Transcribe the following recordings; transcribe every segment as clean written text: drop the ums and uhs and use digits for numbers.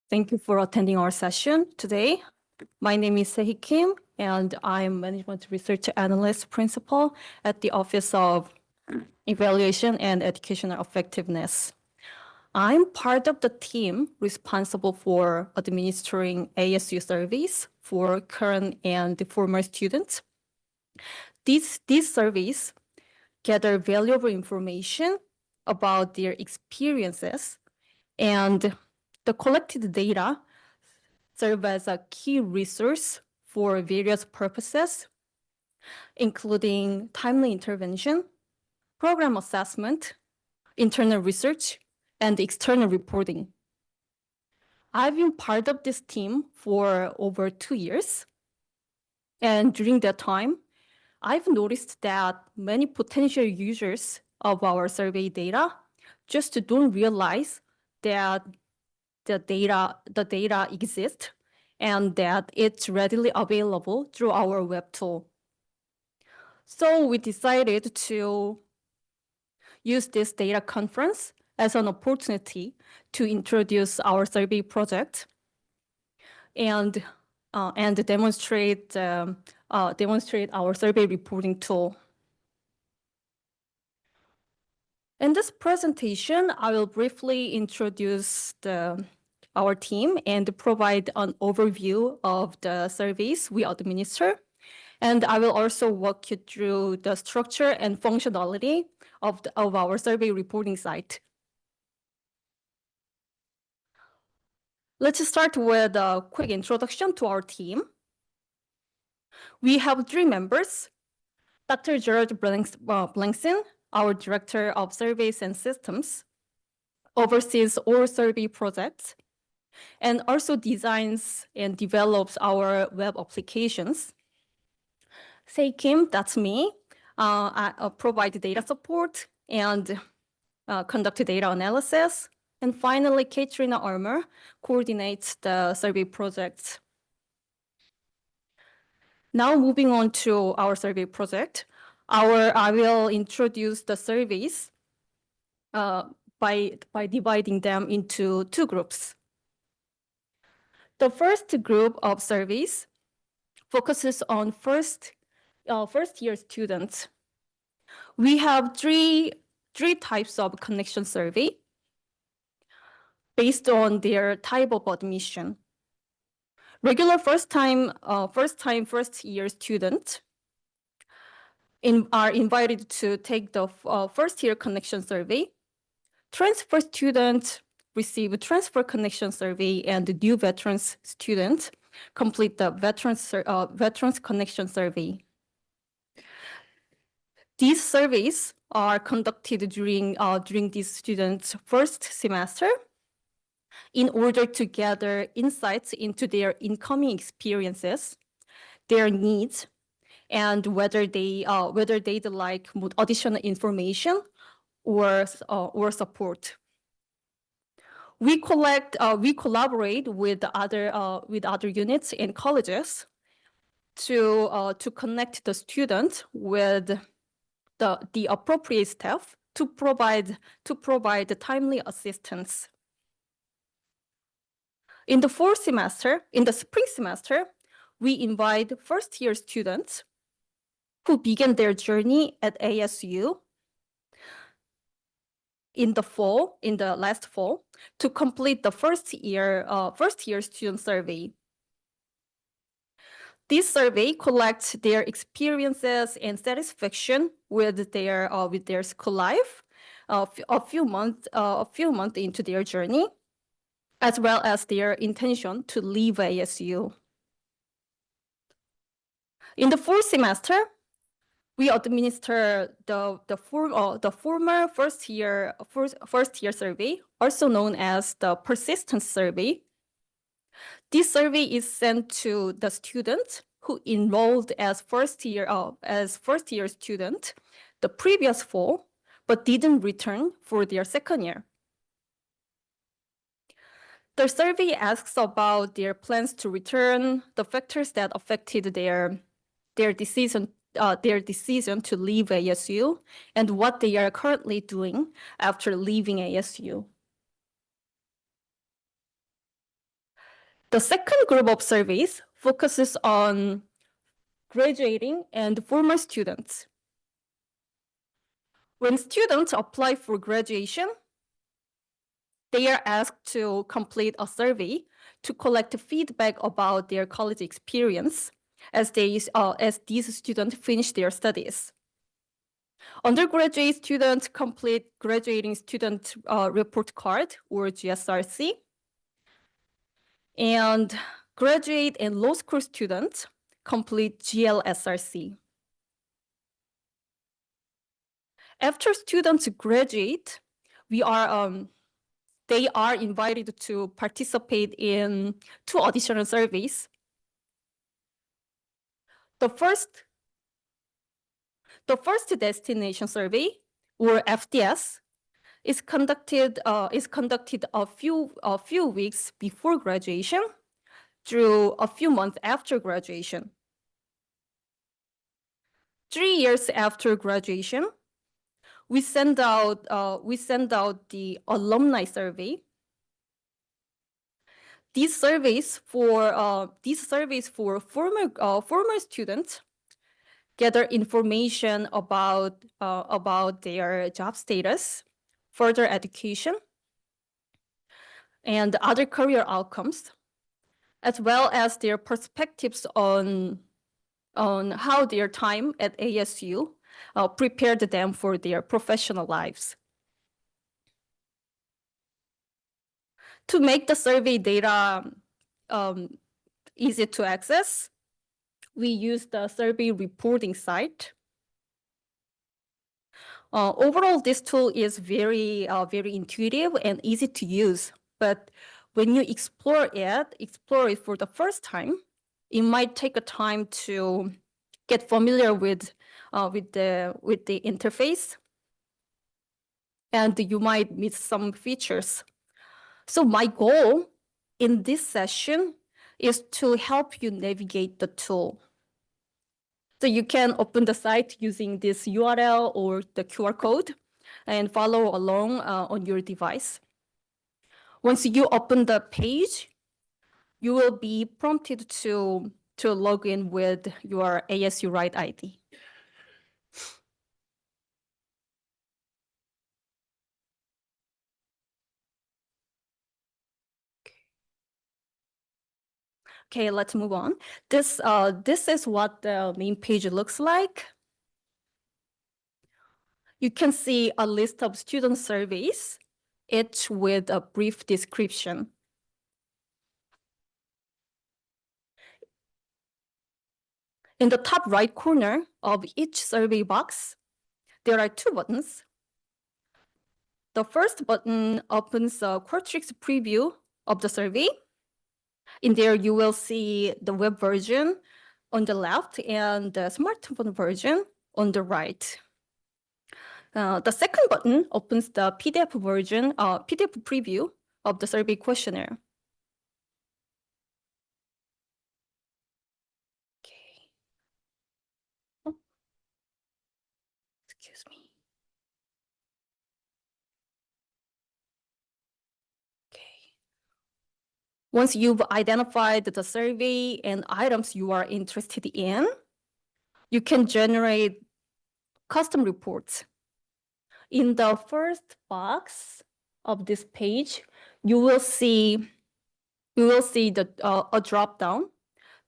Thank you for attending our session today. My name is Sehi Kim, and I'm Management Research Analyst Principal at the Office of Evaluation and Educational Effectiveness. I'm part of the team responsible for administering ASU surveys for current and former students. These surveys gather valuable information about their experiences, and the collected data serve as a key resource for various purposes, including timely intervention, program assessment, internal research, and external reporting. I've been part of this team for over 2 years. And during that time, I've noticed that many potential users of our survey data just don't realize that the data exists and that it's readily available through our web tool. So we decided to use this data conference as an opportunity to introduce our survey project and demonstrate our survey reporting tool. In this presentation, I will briefly introduce our team and provide an overview of the surveys we administer. And I will also walk you through the structure and functionality of our survey reporting site. Let's start with a quick introduction to our team. We have 3 members: Dr. George Blankson, our Director of Surveys and Systems, oversees all survey projects, and also designs and develops our web applications. Sei Kim, that's me. I provide data support and conduct data analysis. And finally, Katrina Armour coordinates the survey projects. Now moving on to our survey project, I will introduce the surveys by dividing them into 2 groups. The first group of surveys focuses on first-year students. We have three types of connection survey based on their type of admission. Regular first-year students are invited to take the first-year connection survey. Transfer students receive transfer connection survey, and the new veterans students complete the veterans connection survey. These surveys are conducted during these students' first semester in order to gather insights into their incoming experiences, their needs, and whether they'd like additional information or support. We collaborate with other units and colleges to connect the students with the appropriate staff to provide timely assistance. In the spring semester, we invite first-year students who begin their journey at ASU in the last fall, to complete the first-year student survey. This survey collects their experiences and satisfaction with their school life a few months into their journey, as well as their intention to leave ASU. In the fall semester, we administer the former first-year survey, also known as the persistence survey. This survey is sent to the students who enrolled as first-year student the previous fall, but didn't return for their second year. The survey asks about their plans to return, the factors that affected their decision to leave ASU, and what they are currently doing after leaving ASU. The second group of surveys focuses on graduating and former students. When students apply for graduation, they are asked to complete a survey to collect feedback about their college experience as these students finish their studies. Undergraduate students complete graduating student report card, or GSRC. And graduate and law school students complete GLSRC. After students graduate, they are invited to participate in 2 additional surveys. The first destination survey, or FDS, is conducted a few weeks before graduation through a few months after graduation. 3 years after graduation, we send out the alumni survey. These surveys for former students gather information about their job status, further education, and other career outcomes, as well as their perspectives on how their time at ASU prepared them for their professional lives. To make the survey data easy to access, we use the survey reporting site. Overall, this tool is very intuitive and easy to use. But when you explore it for the first time, it might take a time to get familiar with the interface, and you might miss some features. So my goal in this session is to help you navigate the tool. So you can open the site using this URL or the QR code and follow along on your device. Once you open the page, you will be prompted to log in with your ASU Write ID. Okay, let's move on. This is what the main page looks like. You can see a list of student surveys, each with a brief description. In the top right corner of each survey box, there are 2 buttons. The first button opens a Qualtrics preview of the survey. In there, you will see the web version on the left and the smartphone version on the right. The second button opens the PDF version, PDF preview of the survey questionnaire. Okay. Oh. Excuse me. Okay. Once you've identified the survey and items you are interested in, you can generate custom reports. In the first box of this page, you will see a drop-down.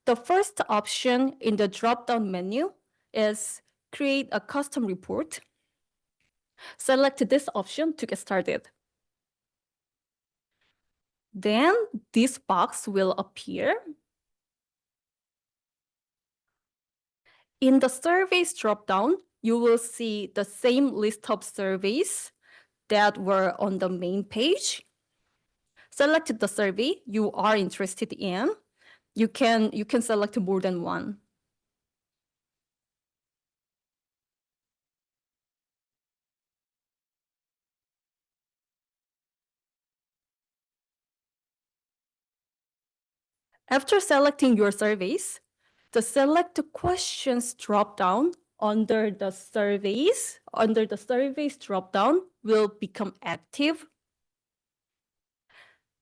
The first option in the drop-down menu is create a custom report. Select this option to get started. Then this box will appear. In the surveys drop-down, you will see the same list of surveys that were on the main page. Select the survey you are interested in. You can select more than one. After selecting your surveys, the select questions drop-down under the surveys drop-down will become active.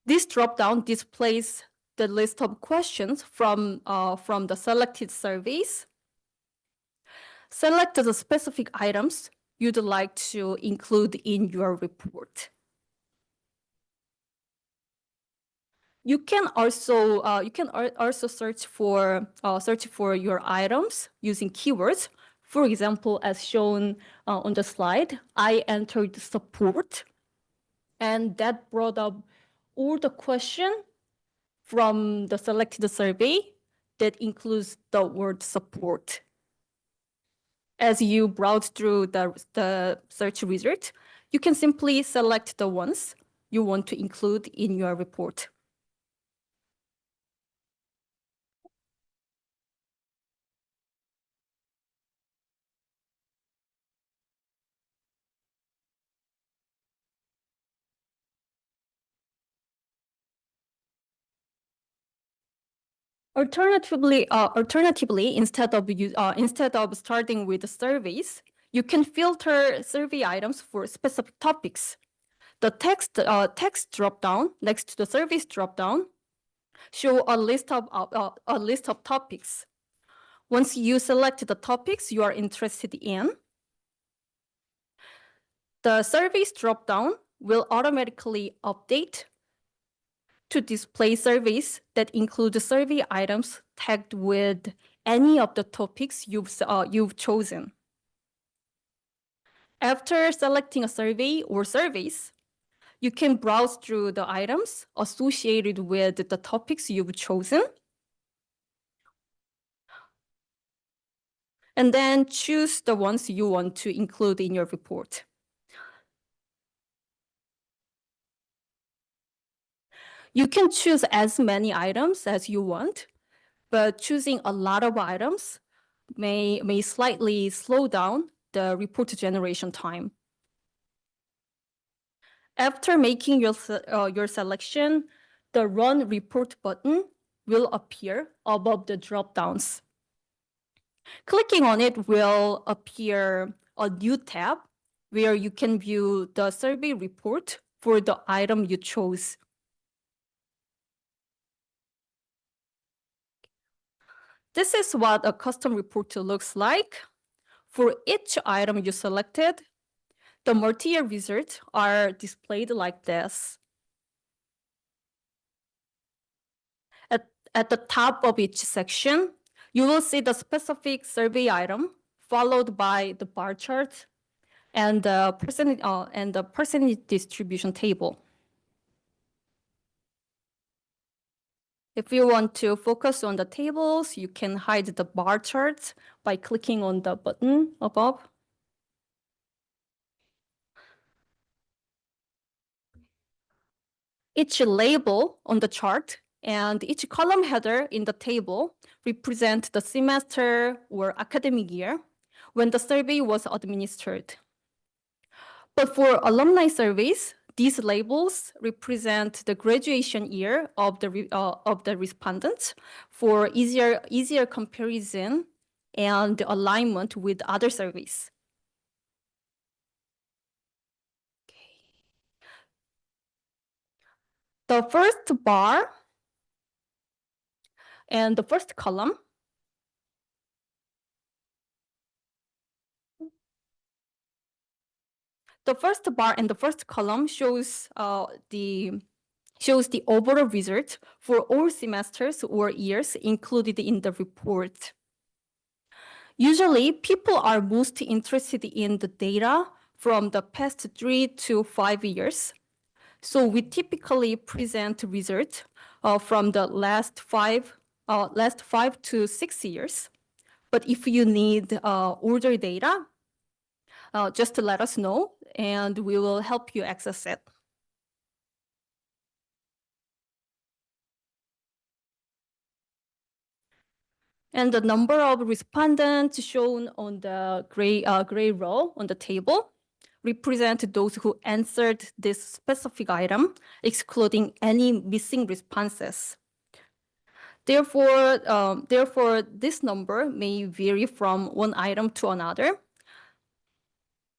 This drop-down displays the list of questions from the selected surveys. Select the specific items you'd like to include in your report. You can also search for your items using keywords. For example, as shown on the slide, I entered support, and that brought up all the questions from the selected survey that includes the word support. As you browse through the search result, you can simply select the ones you want to include in your report. Alternatively, instead of starting with the surveys, you can filter survey items for specific topics. The text dropdown next to the surveys dropdown show a list of topics. Once you select the topics you are interested in, the surveys dropdown will automatically update to display surveys that include the survey items tagged with any of the topics you've chosen. After selecting a survey or surveys, you can browse through the items associated with the topics you've chosen, and then choose the ones you want to include in your report. You can choose as many items as you want, but choosing a lot of items may slightly slow down the report generation time. After making your selection, the Run Report button will appear above the dropdowns. Clicking on it will appear a new tab where you can view the survey report for the item you chose. This is what a custom report looks like. For each item you selected, the multi-year results are displayed like this. At the top of each section, you will see the specific survey item followed by the bar chart and the percentage distribution table. If you want to focus on the tables, you can hide the bar charts by clicking on the button above. Each label on the chart and each column header in the table represent the semester or academic year when the survey was administered. But for alumni surveys, these labels represent the graduation year of the respondents for easier comparison and alignment with other surveys. The first bar and the first column shows the overall result for all semesters or years included in the report. Usually, people are most interested in the data from the past 3 to 5 years. So we typically present results from the last 5 to 6 years. But if you need older data, just let us know and we will help you access it. And the number of respondents shown on the gray row on the table represent those who answered this specific item, excluding any missing responses. Therefore, this number may vary from one item to another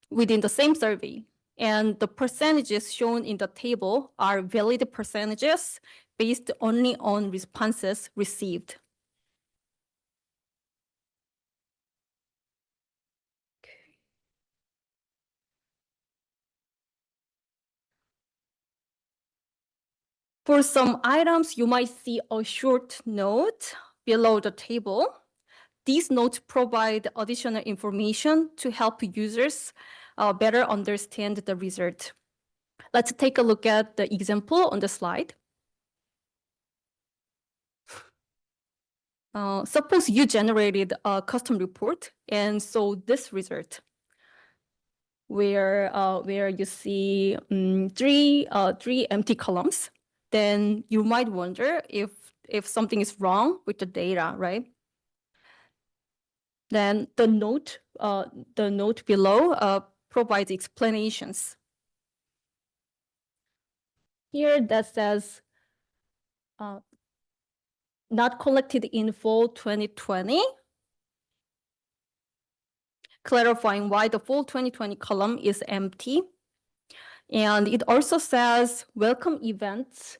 within the same survey. And the percentages shown in the table are valid percentages based only on responses received. For some items, you might see a short note below the table. These notes provide additional information to help users better understand the result. Let's take a look at the example on the slide. Suppose you generated a custom report and saw this result, where you see three empty columns. Then you might wonder if something is wrong with the data, right? Then the note below provides explanations. Here that says not collected in fall 2020, clarifying why the fall 2020 column is empty. And it also says welcome events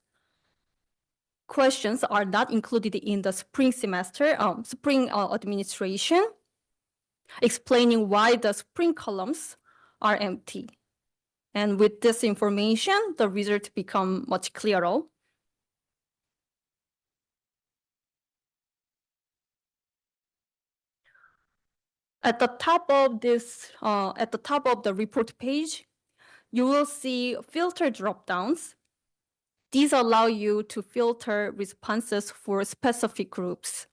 questions are not included in the spring semester, spring administration, explaining why the spring columns are empty. And with this information, the results become much clearer. At the top of the report page, you will see filter dropdowns. These allow you to filter responses for specific groups.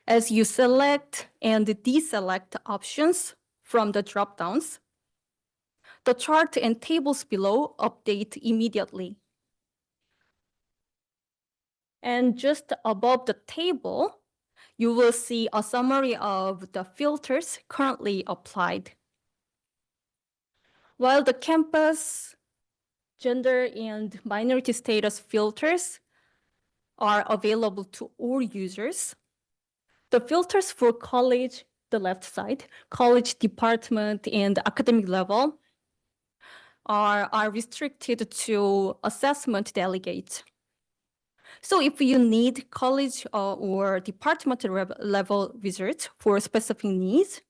As you select and deselect options from the dropdowns, the chart and tables below update immediately. And just above the table, you will see a summary of the filters currently applied. While the campus, gender, and minority status filters are available to all users, the filters for college, the left side, college department, and academic level are restricted to assessment delegates. So if you need college or department level results for specific needs,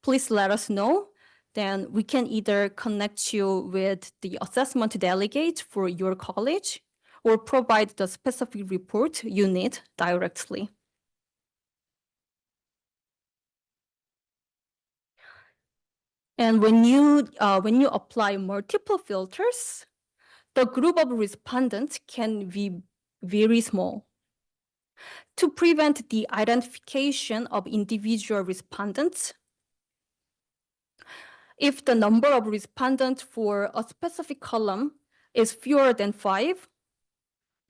please let us know. Then we can either connect you with the assessment delegate for your college or provide the specific report you need directly. And when you apply multiple filters, the group of respondents can be very small. To prevent the identification of individual respondents, if the number of respondents for a specific column is fewer than 5,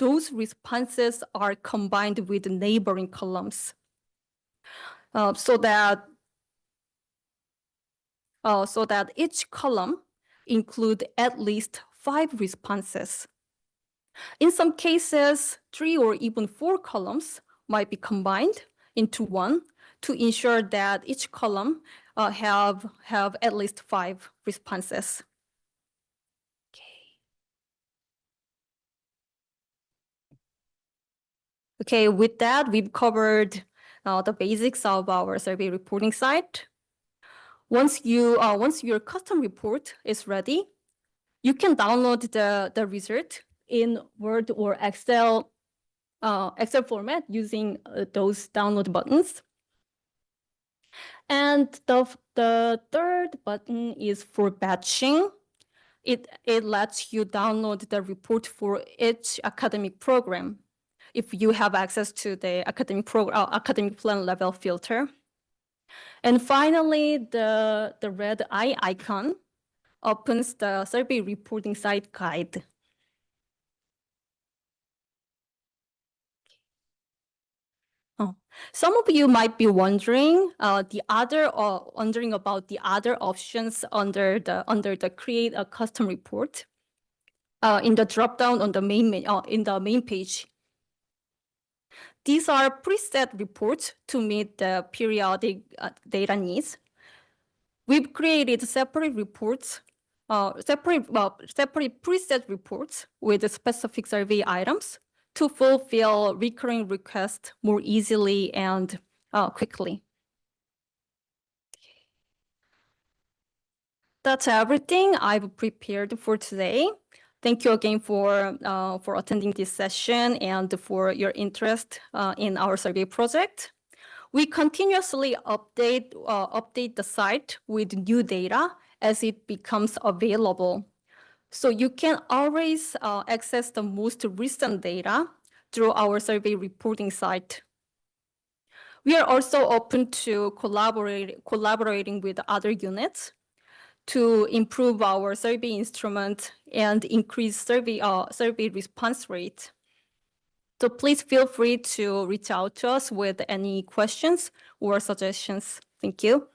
those responses are combined with neighboring columns so that each column include at least 5 responses. In some cases, 3 or even 4 columns might be combined into one to ensure that each column have at least 5 responses. Okay, with that, we've covered the basics of our survey reporting site. Once your custom report is ready, you can download the result in Word or Excel format using those download buttons. And the third button is for batching. It lets you download the report for each academic program if you have access to the academic plan level filter. And finally, the red eye icon opens the survey reporting site guide. Some of you might be wondering about the other options under the create a custom report in the dropdown on the main page. These are preset reports to meet the periodic data needs. We've created separate reports, separate preset reports with specific survey items to fulfill recurring requests more easily and quickly. That's everything I've prepared for today. Thank you again for attending this session and for your interest in our survey project. We continuously update the site with new data as it becomes available. So you can always access the most recent data through our survey reporting site. We are also open to collaborating with other units to improve our survey instrument and increase survey response rate. So please feel free to reach out to us with any questions or suggestions. Thank you.